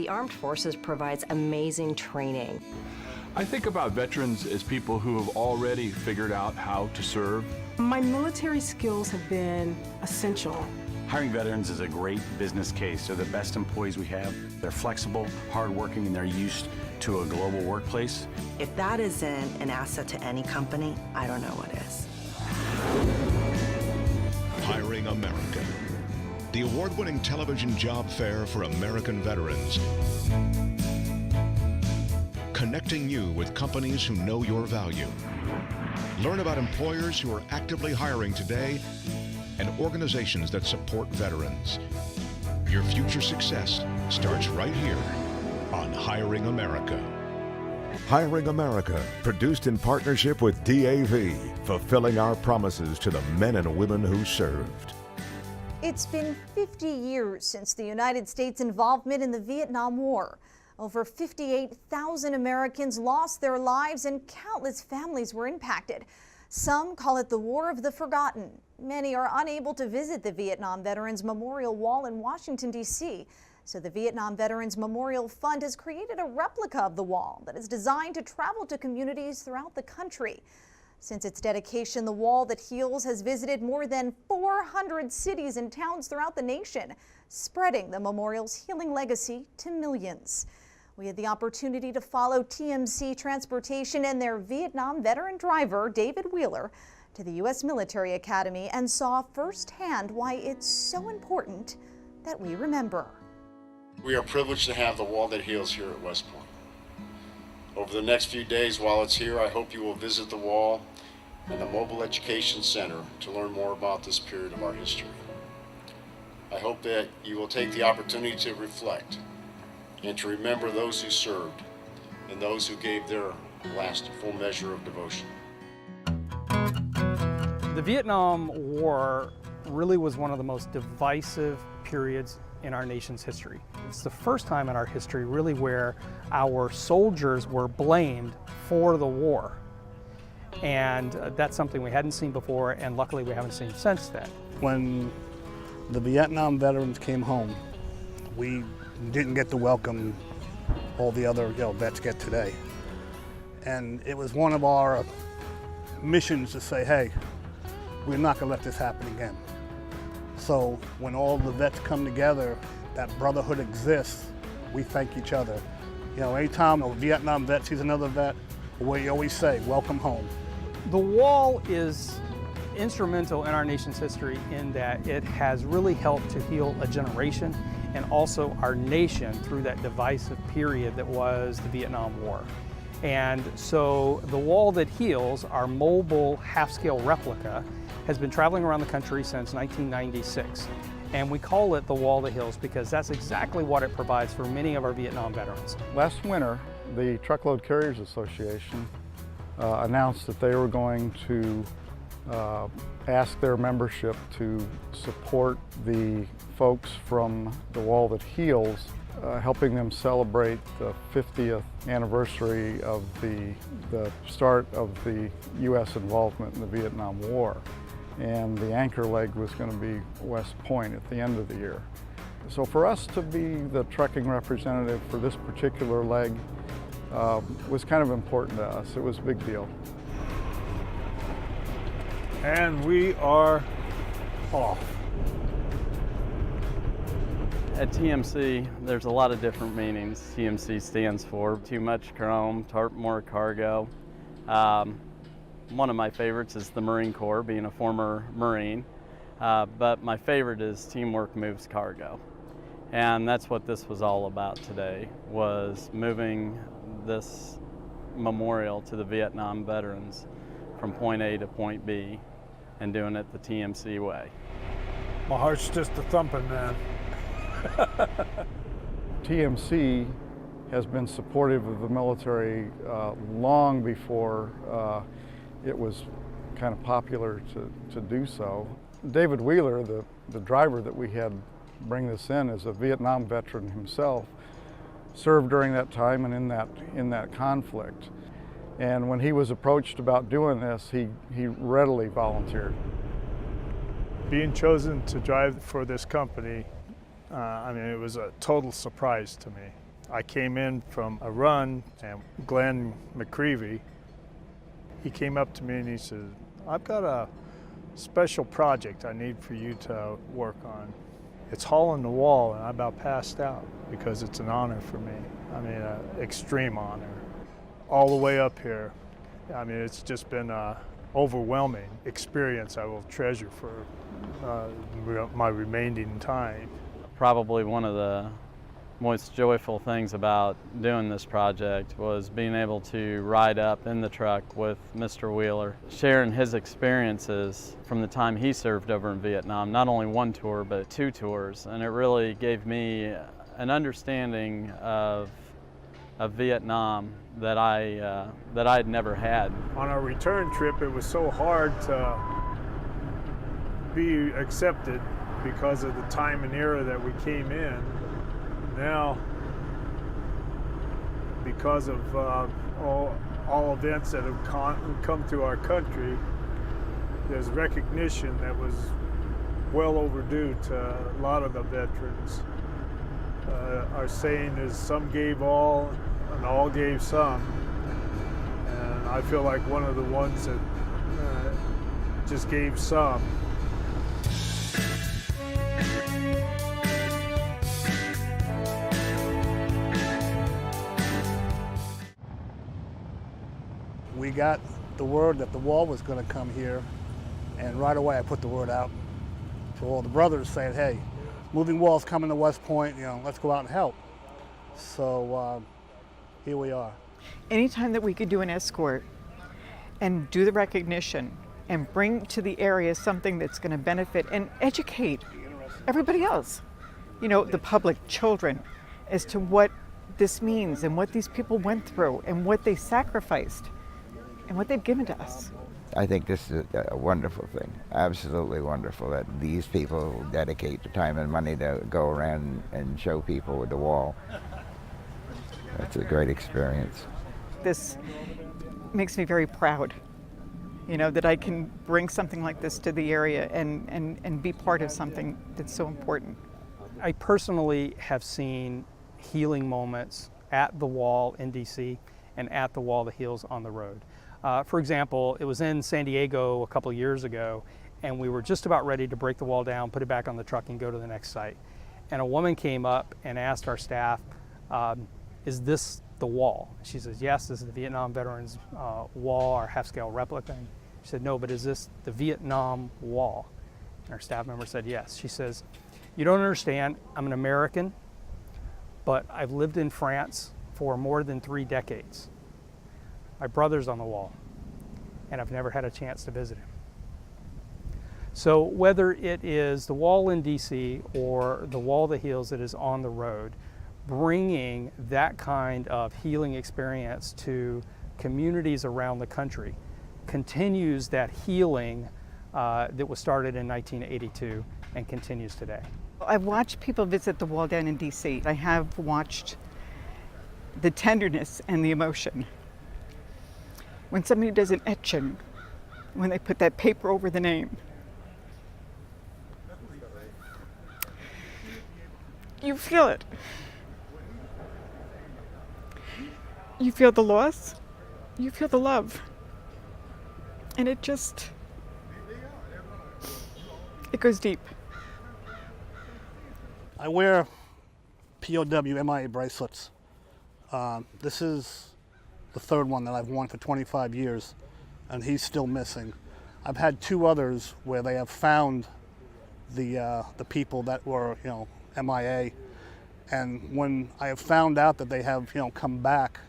the armed forces provides amazing training. I think about veterans as people who have already figured out how to serve. My military skills have been essential. Hiring veterans is a great business case. They're the best employees we have. They're flexible, hardworking, and they're used to a global workplace. If that isn't an asset to any company, I don't know what is. Hiring America, the award-winning television job fair for American veterans. Connecting you with companies who know your value. Learn about employers who are actively hiring today and organizations that support veterans. Your future success starts right here on Hiring America. Hiring America, produced in partnership with DAV, fulfilling our promises to the men and women who served. It's been 50 years since the United States' involvement in the Vietnam War. Over 58,000 Americans lost their lives and countless families were impacted. Some call it the War of the Forgotten. Many are unable to visit the Vietnam Veterans Memorial Wall in Washington, D.C. So the Vietnam Veterans Memorial Fund has created a replica of the wall that is designed to travel to communities throughout the country. Since its dedication, the Wall That Heals has visited more than 400 cities and towns throughout the nation, spreading the memorial's healing legacy to millions. We had the opportunity to follow TMC Transportation and their Vietnam veteran driver, David Wheeler, to the U.S. Military Academy and saw firsthand why it's so important that we remember. We are privileged to have the Wall That Heals here at West Point. Over the next few days while it's here, I hope you will visit the wall and the Mobile Education Center to learn more about this period of our history. I hope that you will take the opportunity to reflect and to remember those who served and those who gave their last full measure of devotion. The Vietnam War really was one of the most divisive periods in our nation's history. It's the first time in our history really where our soldiers were blamed for the war. And that's something we hadn't seen before, and luckily we haven't seen since then. When the Vietnam veterans came home, we didn't get the welcome all the other vets get today. And it was one of our missions to say, hey, we're not gonna let this happen again. So when all the vets come together, that brotherhood exists, we thank each other. You know, anytime a Vietnam vet sees another vet, we always say, welcome home. The wall is instrumental in our nation's history in that it has really helped to heal a generation and also our nation through that divisive period that was the Vietnam War. And so the Wall That Heals, our mobile half-scale replica, has been traveling around the country since 1996. And we call it the Wall That Heals because that's exactly what it provides for many of our Vietnam veterans. Last winter, the Truckload Carriers Association announced that they were going to ask their membership to support the folks from the Wall That Heals, helping them celebrate the 50th anniversary of the start of the U.S. involvement in the Vietnam War. And the anchor leg was going to be West Point at the end of the year. So for us to be the trucking representative for this particular leg was kind of important to us. It was a big deal. And we are off. At TMC, there's a lot of different meanings. TMC stands for Too Much Chrome, More Cargo. One of my favorites is the Marine Corps, being a former Marine. But my favorite is Teamwork Moves Cargo. And that's what this was all about today, was moving this memorial to the Vietnam veterans from point A to point B and doing it the TMC way. My heart's just a thumping, man. TMC has been supportive of the military long before it was kind of popular to do so. David Wheeler, the driver that we had bring this in, is a Vietnam veteran himself, served during that time and in that conflict. And when he was approached about doing this, he readily volunteered. Being chosen to drive for this company, I mean, it was a total surprise to me. I came in from a run, and Glenn McCreevy, he came up to me and he said, I've got a special project I need for you to work on. It's hauling the wall, and I about passed out because it's an honor for me. I mean, an extreme honor. All the way up here, I mean, it's just been an overwhelming experience I will treasure for my remaining time. Probably one of the most joyful things about doing this project was being able to ride up in the truck with Mr. Wheeler, sharing his experiences from the time he served over in Vietnam, not only one tour, but 2 tours. And it really gave me an understanding of Vietnam that I had never had. On our return trip, it was so hard to be accepted because of the time and era that we came in. Now, because of all events that have come through our country, there's recognition that was well overdue to a lot of the veterans. Our saying is, some gave all and all gave some. And I feel like one of the ones that just gave some. We got the word that the wall was going to come here, and right away I put the word out to all the brothers saying, hey, moving wall's coming to West Point, you know, let's go out and help. So here we are. Anytime that we could do an escort and do the recognition and bring to the area something that's going to benefit and educate everybody else, you know, the public, children, as to what this means and what these people went through and what they sacrificed and what they've given to us. I think this is a wonderful thing, absolutely wonderful, that these people dedicate the time and money to go around and show people with the wall. That's a great experience. This makes me very proud, you know, that I can bring something like this to the area and be part of something that's so important. I personally have seen healing moments at the wall in DC and at the wall that heals on the road. For example, it was in San Diego a couple of years ago, and we were just about ready to break the wall down, put it back on the truck, and go to the next site. And a woman came up and asked our staff, is this the wall? She says, yes, this is the Vietnam Veterans Wall, our half-scale replica. She said, no, but is this the Vietnam Wall? And our staff member said, yes. She says, you don't understand, I'm an American, but I've lived in France for more than 3 decades. My brother's on the wall, and I've never had a chance to visit him. So whether it is the wall in DC or the wall that heals that is on the road, bringing that kind of healing experience to communities around the country continues that healing that was started in 1982 and continues today. I've watched people visit the wall down in DC. I have watched the tenderness and the emotion. When somebody does an etching, when they put that paper over the name, you feel it. You feel the loss, you feel the love, and it goes deep. I wear POW MIA bracelets. This is the 3rd one that I've worn for 25 years, and he's still missing. I've had 2 others where they have found the people that were, you know, MIA, and when I have found out that they have, you know, come back,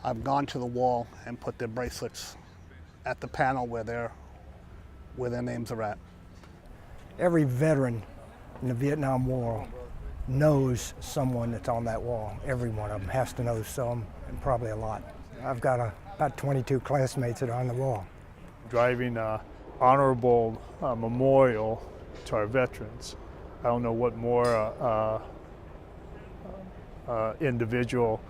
I've gone to the wall and put their bracelets at the panel where their names are at. Every veteran in the Vietnam War knows someone that's on that wall. Every one of them has to know some, and probably a lot. I've got about 22 classmates that are on the wall. Driving an honorable memorial to our veterans. I don't know what more individual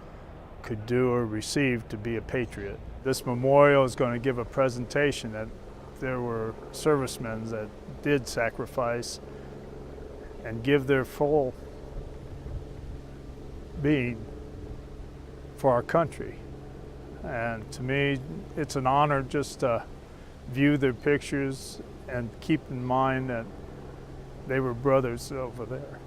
could do or receive to be a patriot. This memorial is going to give a presentation that there were servicemen that did sacrifice and give their full being for our country. And to me, it's an honor just to view their pictures and keep in mind that they were brothers over there.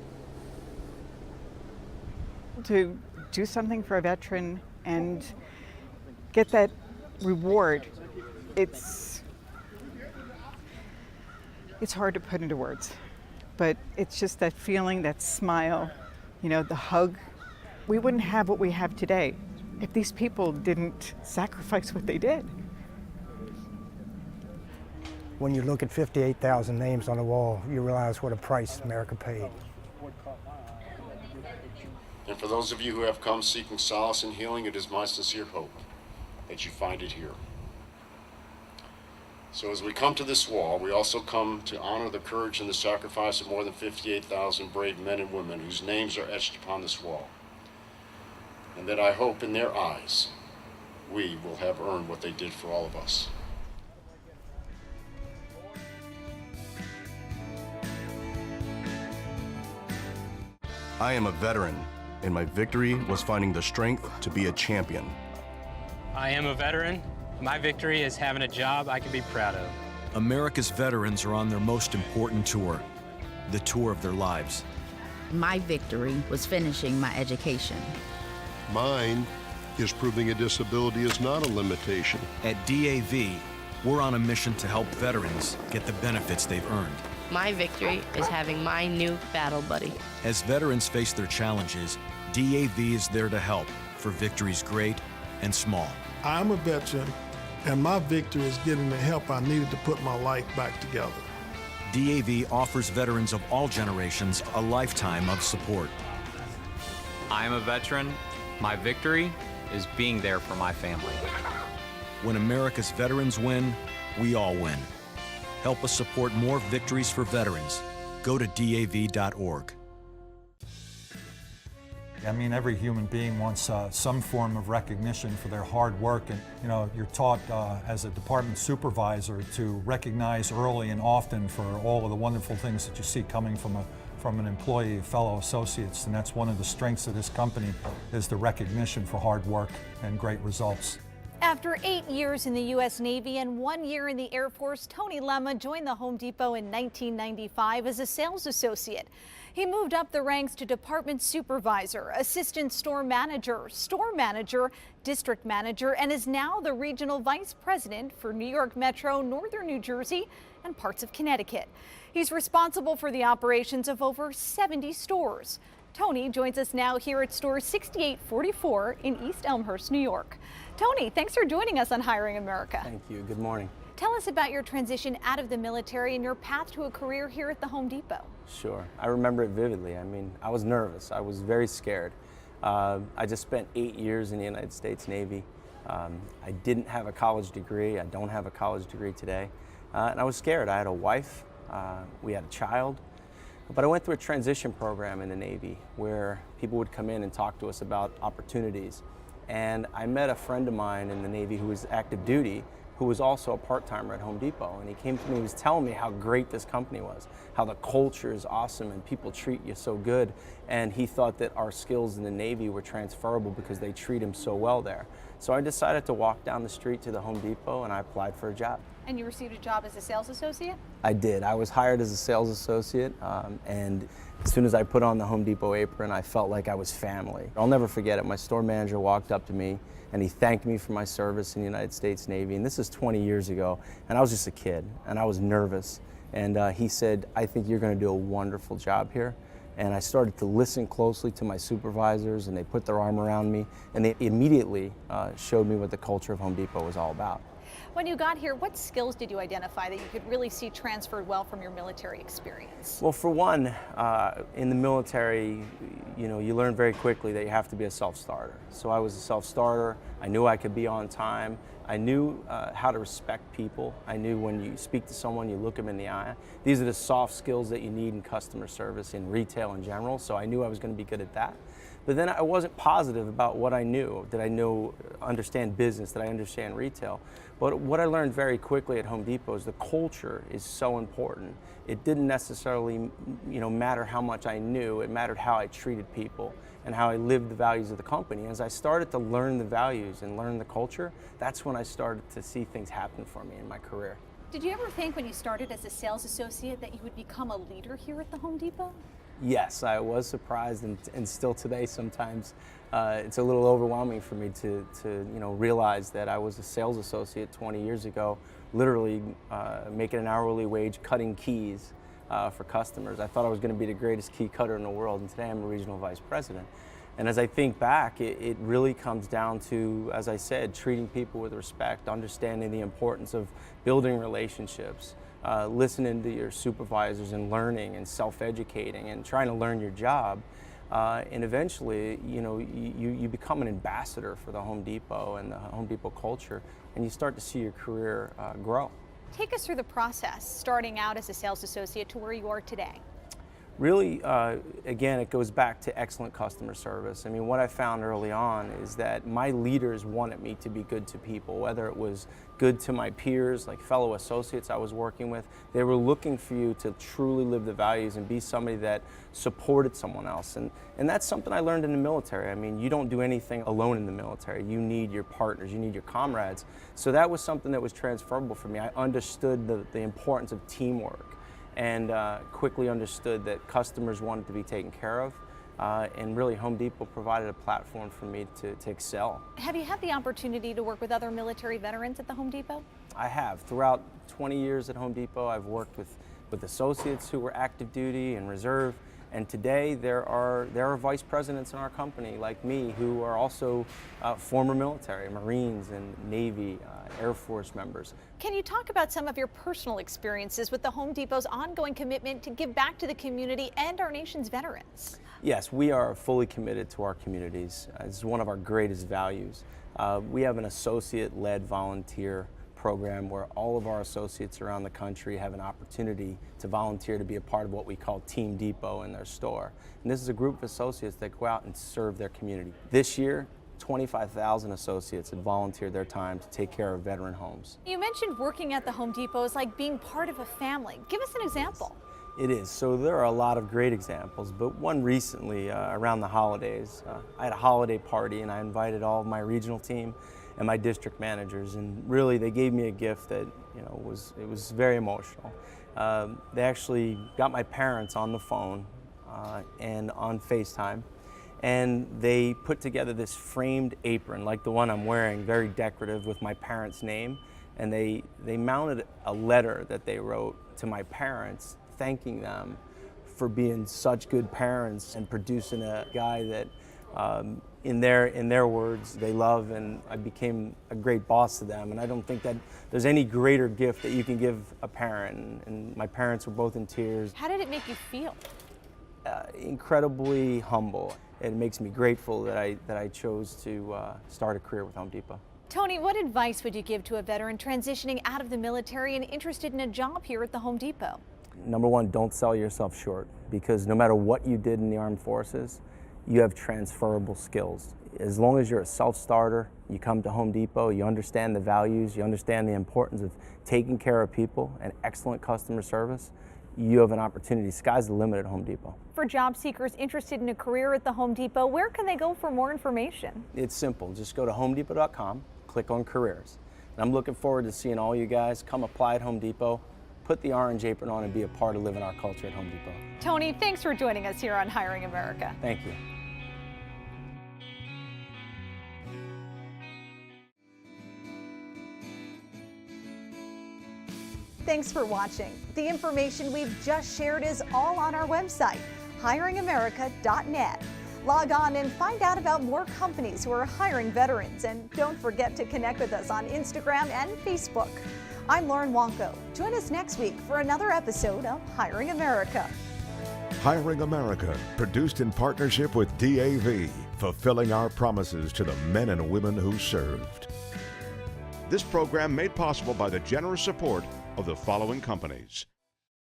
To do something for a veteran and get that reward, it's hard to put into words, but it's just that feeling, that smile, you know, the hug. We wouldn't have what we have today if these people didn't sacrifice what they did. When you look at 58,000 names on the wall, you realize what a price America paid. And for those of you who have come seeking solace and healing, it is my sincere hope that you find it here. So as we come to this wall, we also come to honor the courage and the sacrifice of more than 58,000 brave men and women whose names are etched upon this wall. And that I hope in their eyes, we will have earned what they did for all of us. I am a veteran, and my victory was finding the strength to be a champion. I am a veteran. My victory is having a job I can be proud of. America's veterans are on their most important tour, the tour of their lives. My victory was finishing my education. Mine is proving a disability is not a limitation. At DAV, we're on a mission to help veterans get the benefits they've earned. My victory is having my new battle buddy. As veterans face their challenges, DAV is there to help for victories great and small. I'm a veteran, and my victory is getting the help I needed to put my life back together. DAV offers veterans of all generations a lifetime of support. I am a veteran. My victory is being there for my family. When America's veterans win, we all win. Help us support more victories for veterans. Go to DAV.org. I mean, every human being wants some form of recognition for their hard work, and you know, you're taught as a department supervisor to recognize early and often for all of the wonderful things that you see coming from an employee, fellow associates, and that's one of the strengths of this company, is the recognition for hard work and great results. After 8 years in the U.S. Navy and 1 year in the Air Force, Tony Lemma joined the Home Depot in 1995 as a sales associate. He moved up the ranks to department supervisor, assistant store manager, district manager, and is now the regional vice president for New York Metro, Northern New Jersey, and parts of Connecticut. He's responsible for the operations of over 70 stores. Tony joins us now here at store 6844 in East Elmhurst, New York. Tony, thanks for joining us on Hiring America. Thank you. Good morning. Tell us about your transition out of the military and your path to a career here at the Home Depot. Sure. I remember it vividly. I mean, I was nervous. I was very scared. I just spent 8 years in the United States Navy. I didn't have a college degree. I don't have a college degree today. And I was scared. I had a wife. We had a child. But I went through a transition program in the Navy where people would come in and talk to us about opportunities. And I met a friend of mine in the Navy who was active duty, who was also a part-timer at Home Depot. And he came to me, he was telling me how great this company was, how the culture is awesome and people treat you so good. And he thought that our skills in the Navy were transferable because they treat him so well there. So I decided to walk down the street to the Home Depot and I applied for a job. And you received a job as a sales associate? I did. I was hired as a sales associate, and as soon as I put on the Home Depot apron, I felt like I was family. I'll never forget it. My store manager walked up to me and he thanked me for my service in the United States Navy, and this is 20 years ago, and I was just a kid, and I was nervous. And he said, I think you're going to do a wonderful job here. And I started to listen closely to my supervisors, and they put their arm around me, and they immediately showed me what the culture of Home Depot was all about. When you got here, what skills did you identify that you could really see transferred well from your military experience? Well, for one, in the military, you know, you learn very quickly that you have to be a self-starter. So I was a self-starter. I knew I could be on time. I knew how to respect people. I knew when you speak to someone, you look them in the eye. These are the soft skills that you need in customer service, in retail in general, so I knew I was going to be good at that. But then I wasn't positive about what I knew. Did I understand business? Did I understand retail? But what I learned very quickly at Home Depot is the culture is so important. It didn't necessarily, matter how much I knew. It mattered how I treated people and how I lived the values of the company. As I started to learn the values and learn the culture, that's when I started to see things happen for me in my career. Did you ever think when you started as a sales associate that you would become a leader here at the Home Depot? Yes, I was surprised, and still today sometimes it's a little overwhelming for me to realize that I was a sales associate 20 years ago, literally making an hourly wage cutting keys for customers. I thought I was going to be the greatest key cutter in the world, and today I'm a regional vice president. And as I think back, it really comes down to, as I said, treating people with respect, understanding the importance of building relationships, listening to your supervisors and learning and self-educating and trying to learn your job. And eventually, you become an ambassador for the Home Depot and the Home Depot culture, and you start to see your career grow. Take us through the process, starting out as a sales associate to where you are today. Really, again, it goes back to excellent customer service. I mean, what I found early on is that my leaders wanted me to be good to people, whether it was good to my peers, like fellow associates I was working with. They were looking for you to truly live the values and be somebody that supported someone else. And that's something I learned in the military. I mean, you don't do anything alone in the military. You need your partners, you need your comrades. So that was something that was transferable for me. I understood the importance of teamwork, and quickly understood that customers wanted to be taken care of, and really Home Depot provided a platform for me to excel. Have you had the opportunity to work with other military veterans at the Home Depot? I have. Throughout 20 years at Home Depot, I've worked with associates who were active duty and reserve, and today there are vice presidents in our company like me who are also former military, Marines and Navy, Air Force members. Can you talk about some of your personal experiences with the Home Depot's ongoing commitment to give back to the community and our nation's veterans? Yes, we are fully committed to our communities. It's one of our greatest values. We have an associate-led volunteer program where all of our associates around the country have an opportunity to volunteer to be a part of what we call Team Depot in their store. And this is a group of associates that go out and serve their community. This year, 25,000 associates have volunteered their time to take care of veteran homes. You mentioned working at the Home Depot is like being part of a family. Give us an example. It is. So there are a lot of great examples, but one recently around the holidays. I had a holiday party and I invited all of my regional team and my district managers, and really they gave me a gift that was very emotional. They actually got my parents on the phone and on FaceTime, and they put together this framed apron like the one I'm wearing, very decorative with my parents' name, and they mounted a letter that they wrote to my parents thanking them for being such good parents and producing a guy that in their words they love, and I became a great boss to them. And I don't think that there's any greater gift that you can give a parent, and my parents were both in tears. How did it make you feel? Incredibly humble. It makes me grateful that I chose to start a career with Home Depot. Tony, what advice would you give to a veteran transitioning out of the military and interested in a job here at the Home Depot? Number one, don't sell yourself short, because no matter what you did in the armed forces, you have transferable skills. As long as you're a self-starter, you come to Home Depot, you understand the values, you understand the importance of taking care of people and excellent customer service, you have an opportunity. Sky's the limit at Home Depot. For job seekers interested in a career at the Home Depot, where can they go for more information? It's simple. Just go to homedepot.com, click on careers. And I'm looking forward to seeing all you guys come apply at Home Depot, put the orange apron on, and be a part of living our culture at Home Depot. Tony, thanks for joining us here on Hiring America. Thank you. Thanks for watching. The information we've just shared is all on our website, hiringamerica.net. Log on and find out about more companies who are hiring veterans, and don't forget to connect with us on Instagram and Facebook. I'm Lauren Wonko. Join us next week for another episode of Hiring America. Hiring America, produced in partnership with DAV, fulfilling our promises to the men and women who served. This program made possible by the generous support of the following companies.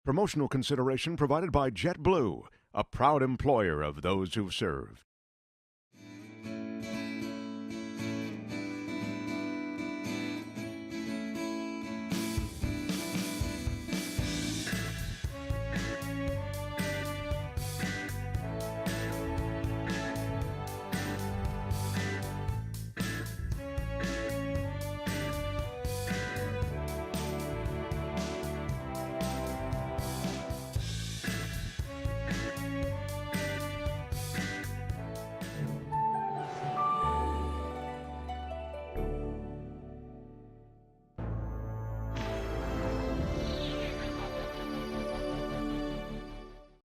Promotional consideration provided by JetBlue, a proud employer of those who've served.